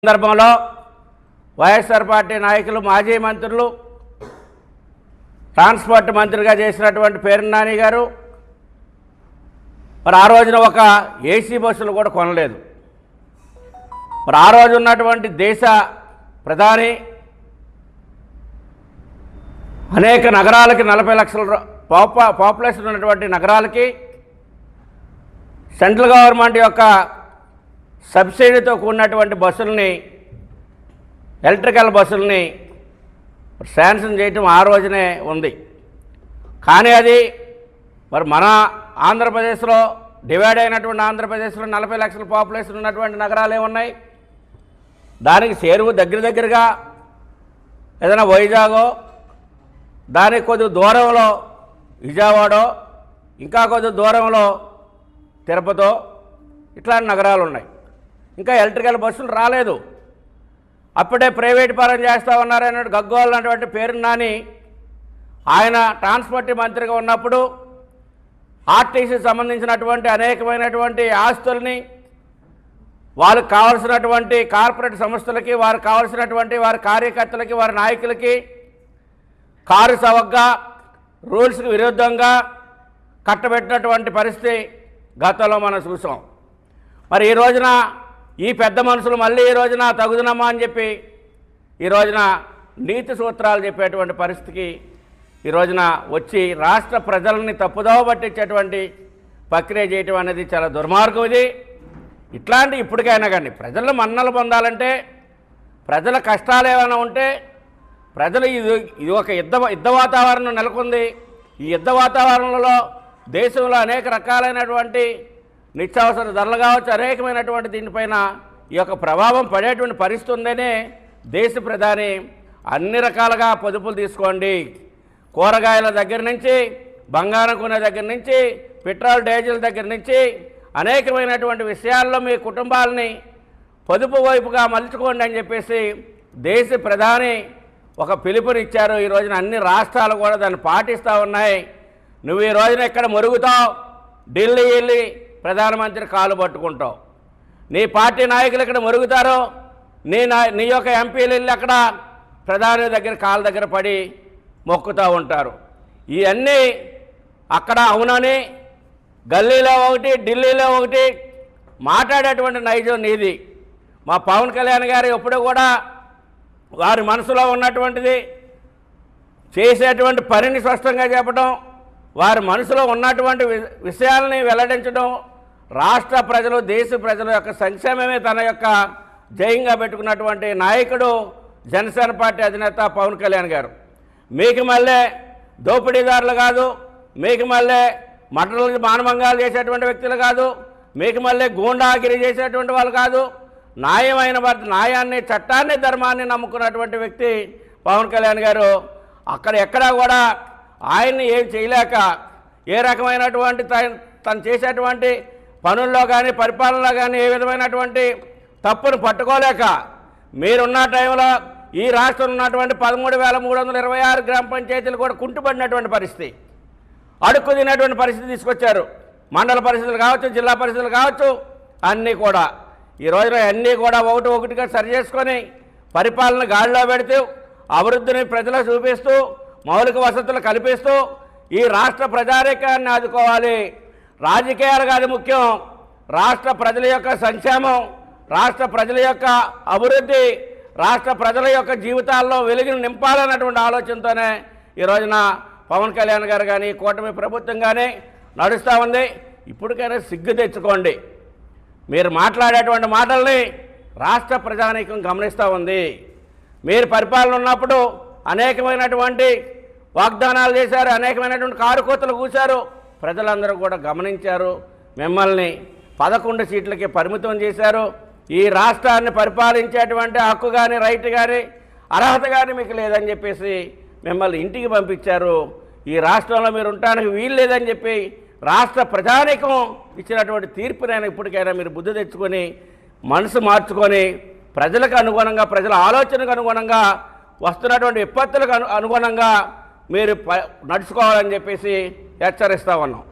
సందర్భంలో వైఎస్ఆర్ పార్టీ నాయకులు మాజీ మంత్రులు ట్రాన్స్పోర్ట్ మంత్రిగా చేసినటువంటి పేర్ని నాని గారు మరి ఆ రోజున ఒక ఏసీ బస్సులు కూడా కొనలేదు. మరి ఆ రోజు ఉన్నటువంటి దేశ ప్రధాని అనేక నగరాలకి 40 లక్షల పాపులేషన్ ఉన్నటువంటి నగరాలకి సెంట్రల్ గవర్నమెంట్ యొక్క సబ్సిడీతో కూడినటువంటి బస్సుల్ని ఎలక్ట్రికల్ బస్సుల్ని శాంక్షన్ చేయటం ఆ రోజునే ఉంది. కానీ అది మరి మన ఆంధ్రప్రదేశ్లో డివైడ్ అయినటువంటి ఆంధ్రప్రదేశ్లో 40 లక్షల పాపులేషన్ ఉన్నటువంటి నగరాలు ఏమున్నాయి? దానికి చేరువు దగ్గరగా ఏదైనా వైజాగో, దానికి కొద్ది దూరంలో విజయవాడో, ఇంకా కొద్ది దూరంలో తిరుపతో ఇట్లాంటి నగరాలు ఉన్నాయి. ఇంకా ఎలక్ట్రికల్ బస్సులు రాలేదు. అప్పుడే ప్రైవేట్ పరం చేస్తూ ఉన్నారనే గగ్గోలు అన్నటువంటి పేర్ని నాని ఆయన ట్రాన్స్పోర్ట్ మంత్రిగా ఉన్నప్పుడు ఆర్టీసీ సంబంధించినటువంటి అనేకమైనటువంటి ఆస్తుల్ని వాళ్ళకి కావాల్సినటువంటి కార్పొరేట్ సంస్థలకి, వారికి కావాల్సినటువంటి వారి కార్యకర్తలకి, వారి నాయకులకి కారు సవగ్గా రూల్స్కి విరుద్ధంగా కట్టబెట్టినటువంటి పరిస్థితి గతంలో మనం చూసాం. మరి ఈ రోజున ఈ పెద్ద మనుషులు మళ్ళీ ఈ రోజున తగుదనమ్మా అని చెప్పి ఈ రోజున నీతి సూత్రాలు చెప్పేటువంటి పరిస్థితికి ఈ రోజున వచ్చి రాష్ట్ర ప్రజలని తప్పుదోవ పట్టించేటువంటి ప్రక్రియ చేయటం అనేది చాలా దుర్మార్గం. ఇది ఇట్లాంటి ఇప్పటికైనా కానీ ప్రజలు మన్నలు పొందాలంటే, ప్రజల కష్టాలు ఏమైనా ఉంటే, ప్రజలు ఇది ఒక యుద్ధ వాతావరణం నెలకొంది. ఈ యుద్ధ వాతావరణంలో దేశంలో అనేక రకాలైనటువంటి నిత్యావసర ధరలు కావచ్చు, అనేకమైనటువంటి దీనిపైన ఈ యొక్క ప్రభావం పడేటువంటి పరిస్థితి ఉందనే దేశ ప్రధాని అన్ని రకాలుగా పొదుపులు తీసుకోండి, కూరగాయల దగ్గర నుంచి, బంగారం కొనే దగ్గర నుంచి, పెట్రోల్ డీజిల్ దగ్గర నుంచి అనేకమైనటువంటి విషయాల్లో మీ కుటుంబాలని పొదుపు వైపుగా మలుచుకోండి అని చెప్పేసి దేశ ప్రధాని ఒక పిలుపునిచ్చారు. ఈ రోజున అన్ని రాష్ట్రాలు కూడా దాన్ని పాటిస్తూ ఉన్నాయి. నువ్వు ఈ రోజున ఎక్కడ మురుగుతావు, ఢిల్లీ వెళ్ళి ప్రధానమంత్రి కాలు పట్టుకుంటావు. నీ పార్టీ నాయకులు ఇక్కడ మురుగుతారు, నీ యొక్క ఎంపీలు వెళ్ళి అక్కడ ప్రధాని దగ్గర కాళ్ళ దగ్గర పడి మొక్కుతూ ఉంటారు. ఇవన్నీ అక్కడ అవునని గల్లీలో ఒకటి, ఢిల్లీలో ఒకటి మాట్లాడేటువంటి నైజం నీది. మా పవన్ కళ్యాణ్ గారు ఎప్పుడు కూడా వారి మనసులో ఉన్నటువంటిది చేసేటువంటి పనిని స్పష్టంగా చెప్పడం, వారి మనసులో ఉన్నటువంటి విషయాలని వెల్లడించడం, రాష్ట్ర ప్రజలు, దేశ ప్రజల యొక్క సంక్షేమమే తన యొక్క జయంగా పెట్టుకున్నటువంటి నాయకుడు జనసేన పార్టీ అధినేత పవన్ కళ్యాణ్ గారు. మీకు మళ్ళీ దోపిడీదారులు కాదు, మీకు మళ్ళీ మటన్లు మానభంగాలు చేసేటువంటి వ్యక్తులు కాదు, మీకు మళ్ళీ గూండాగిరి చేసేటువంటి వాళ్ళు కాదు. న్యాయాన్ని, చట్టాన్ని, ధర్మాన్ని నమ్ముకున్నటువంటి వ్యక్తి పవన్ కళ్యాణ్ గారు. అక్కడ ఎక్కడా కూడా ఆయన్ని ఏం చేయలేక, ఏ రకమైనటువంటి తను చేసేటువంటి పనుల్లో కానీ, పరిపాలనలో కానీ ఏ విధమైనటువంటి తప్పును పట్టుకోలేక మీరున్న టైంలో ఈ రాష్ట్రంలో ఉన్నటువంటి 13,326 గ్రామ పంచాయతీలు కూడా కుంటుపడినటువంటి పరిస్థితి, అడుక్కు తినేటువంటి పరిస్థితి తీసుకొచ్చారు. మండల పరిస్థితులు కావచ్చు, జిల్లా పరిస్థితులు కావచ్చు, అన్నీ కూడా ఈ రోజున అన్నీ కూడా ఒకటిగా సరి చేసుకొని పరిపాలన గాడిలో పెడుతూ, అభివృద్ధిని ప్రజలకు చూపిస్తూ, మౌలిక వసతులు కల్పిస్తూ ఈ రాష్ట్ర ప్రజానీకాన్ని ఆదుకోవాలి. రాజకీయాలు కాదు ముఖ్యం, రాష్ట్ర ప్రజల యొక్క సంక్షేమం, రాష్ట్ర ప్రజల యొక్క అభివృద్ధి, రాష్ట్ర ప్రజల యొక్క జీవితాల్లో వెలుగును నింపాలన్నటువంటి ఆలోచనతోనే ఈ రోజున పవన్ కళ్యాణ్ గారు కానీ, కూటమి ప్రభుత్వం కానీ నడుస్తూ ఉంది. ఇప్పటికైనా సిగ్గు తెచ్చుకోండి. మీరు మాట్లాడేటువంటి మాటల్ని రాష్ట్ర ప్రజానీకం గమనిస్తూ ఉంది. మీరు పరిపాలన ఉన్నప్పుడు అనేకమైనటువంటి వాగ్దానాలు చేశారు, అనేకమైనటువంటి కారుకోతలు కూశారు, ప్రజలందరూ కూడా గమనించారు. మిమ్మల్ని 11 సీట్లకి పరిమితం చేశారు. ఈ రాష్ట్రాన్ని పరిపాలించేటువంటి హక్కు కానీ, రైట్ కానీ, అర్హత కానీ మీకు లేదని చెప్పేసి మిమ్మల్ని ఇంటికి పంపించారు. ఈ రాష్ట్రంలో మీరు ఉండటానికి వీలు లేదని చెప్పి రాష్ట్ర ప్రజానీకం ఇచ్చినటువంటి తీర్పునైనా ఇప్పటికైనా మీరు బుద్ధి తెచ్చుకొని, మనసు మార్చుకొని, ప్రజలకు అనుగుణంగా, ప్రజల ఆలోచనకు అనుగుణంగా, వస్తున్నటువంటి విపత్తులకు అనుగుణంగా మీరు నడుచుకోవాలని చెప్పేసి హెచ్చరిస్తూ ఉన్నాం.